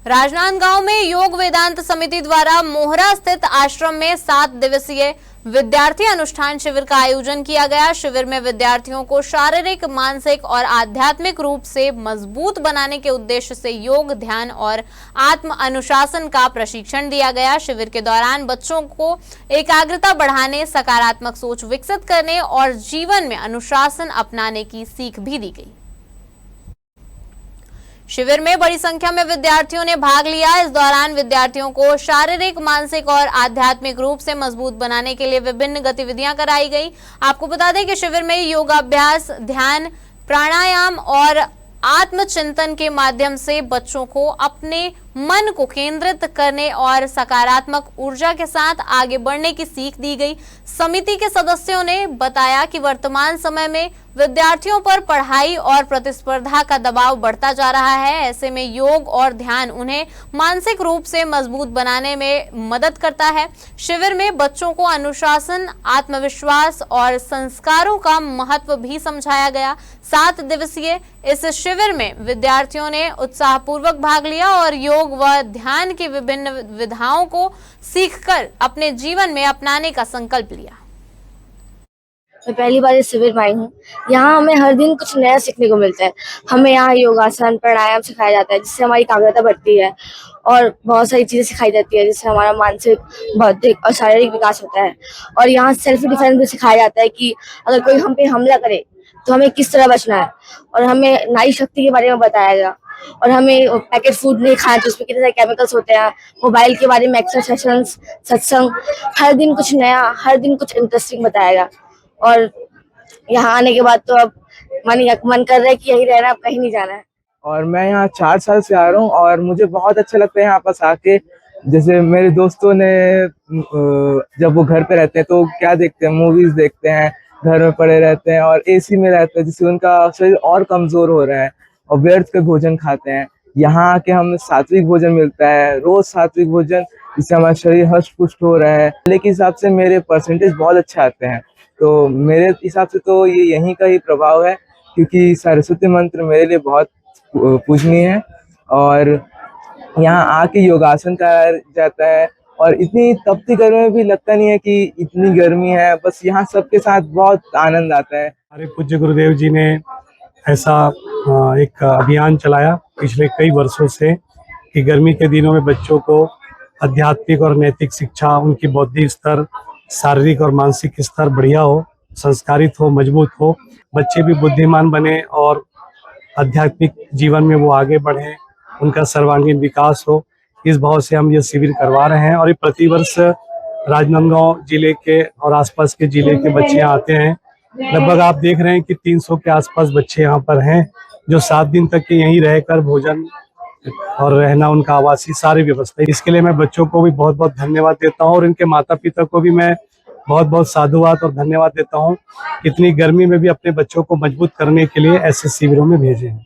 राजनांदगांव में योग वेदांत समिति द्वारा मोहरा स्थित आश्रम में 7 दिवसीय विद्यार्थी अनुष्ठान शिविर का आयोजन किया गया। शिविर में विद्यार्थियों को शारीरिक, मानसिक और आध्यात्मिक रूप से मजबूत बनाने के उद्देश्य से योग, ध्यान और आत्म अनुशासन का प्रशिक्षण दिया गया। शिविर के दौरान बच्चों को एकाग्रता बढ़ाने, सकारात्मक सोच विकसित करने और जीवन में अनुशासन अपनाने की सीख भी दी गई। शिविर में बड़ी संख्या में विद्यार्थियों ने भाग लिया। इस दौरान विद्यार्थियों को शारीरिक, मानसिक और आध्यात्मिक रूप से मजबूत बनाने के लिए विभिन्न गतिविधियां कराई गई। आपको बता दें कि शिविर में योगाभ्यास, ध्यान, प्राणायाम और आत्मचिंतन के माध्यम से बच्चों को अपने मन को केंद्रित करने और सकारात्मक ऊर्जा के साथ आगे बढ़ने की सीख दी गई। समिति के सदस्यों ने बताया कि वर्तमान समय में विद्यार्थियों पर पढ़ाई और प्रतिस्पर्धा का दबाव बढ़ता जा रहा है। ऐसे में योग और ध्यान उन्हें मानसिक रूप से मजबूत बनाने में मदद करता है। शिविर में बच्चों को अनुशासन, आत्मविश्वास और संस्कारों का महत्व भी समझाया गया। 7 दिवसीय इस शिविर में विद्यार्थियों ने उत्साहपूर्वक भाग लिया और योग व ध्यान की विभिन्न विधाओं को सीखकर अपने जीवन में अपनाने का संकल्प लिया। मैं पहली बार इस शिविर में आई हूँ। यहाँ हमें हर दिन कुछ नया सीखने को मिलता है। हमें यहाँ योगासन, प्राणायाम सिखाया जाता है, जिससे हमारी एकाग्रता बढ़ती है और बहुत सारी चीजें सिखाई जाती है, जिससे हमारा मानसिक, बौद्धिक और शारीरिक विकास होता है। और यहाँ सेल्फ डिफेंस भी सिखाया जाता है कि अगर कोई हम पे हमला करे तो हमें किस तरह बचना है। और हमें नारी शक्ति के बारे में बताया गया और हमें पैकेट फूड नहीं खाना चाहिए, उसमें कितने सारे केमिकल्स होते हैं। मोबाइल के बारे में एक्स्ट्रा सेशंस, सत्संग, हर दिन कुछ नया, हर दिन कुछ इंटरेस्टिंग बताया गया। और यहाँ आने के बाद तो अब मन कर रहा है कि यही रहना, अब कहीं नहीं जाना है। और मैं यहाँ 4 साल से आ रहा हूँ और मुझे बहुत अच्छा लगता है यहाँ पास आके। जैसे मेरे दोस्तों ने जब वो घर पे रहते हैं तो क्या देखते हैं, मूवीज देखते हैं, घर में पड़े रहते हैं और एसी में रहते हैं, जिससे उनका शरीर और कमजोर हो रहा है और व्यर्थ के भोजन खाते हैं। यहाँ आके हमें सात्विक भोजन मिलता है, रोज सात्विक भोजन, जिससे हमारा शरीर हष्ट पुष्ट हो रहा है। लेकिन हिसाब से मेरे परसेंटेज बहुत अच्छे आते हैं, तो मेरे हिसाब से तो ये यहीं का ही प्रभाव है, क्योंकि सरस्वती मंत्र मेरे लिए बहुत पूजनीय है। और यहाँ आके योगासन कराया जाता है और इतनी तपती गर्मी में भी लगता नहीं है कि इतनी गर्मी है। बस यहाँ सबके साथ बहुत आनंद आता है। हमारे पूज्य गुरुदेव जी ने ऐसा एक अभियान चलाया पिछले कई वर्षों से कि गर्मी के दिनों में बच्चों को आध्यात्मिक और नैतिक शिक्षा, उनकी बौद्धिक स्तर, शारीरिक और मानसिक स्तर बढ़िया हो, संस्कारित हो, मजबूत हो, बच्चे भी बुद्धिमान बने और आध्यात्मिक जीवन में वो आगे बढ़ें, उनका सर्वांगीण विकास हो। इस भाव से हम ये शिविर करवा रहे हैं और ये प्रतिवर्ष राजनांदगांव जिले के और आसपास के जिले के बच्चे आते हैं। लगभग आप देख रहे हैं कि 300 के आसपास बच्चे यहाँ पर हैं, जो 7 दिन तक के यहीं रहकर भोजन और रहना, उनका आवासीय सारी व्यवस्था। इसके लिए मैं बच्चों को भी बहुत बहुत धन्यवाद देता हूँ और इनके माता पिता को भी मैं बहुत बहुत साधुवाद और धन्यवाद देता हूँ। इतनी गर्मी में भी अपने बच्चों को मजबूत करने के लिए ऐसे शिविरों में भेजे हैं।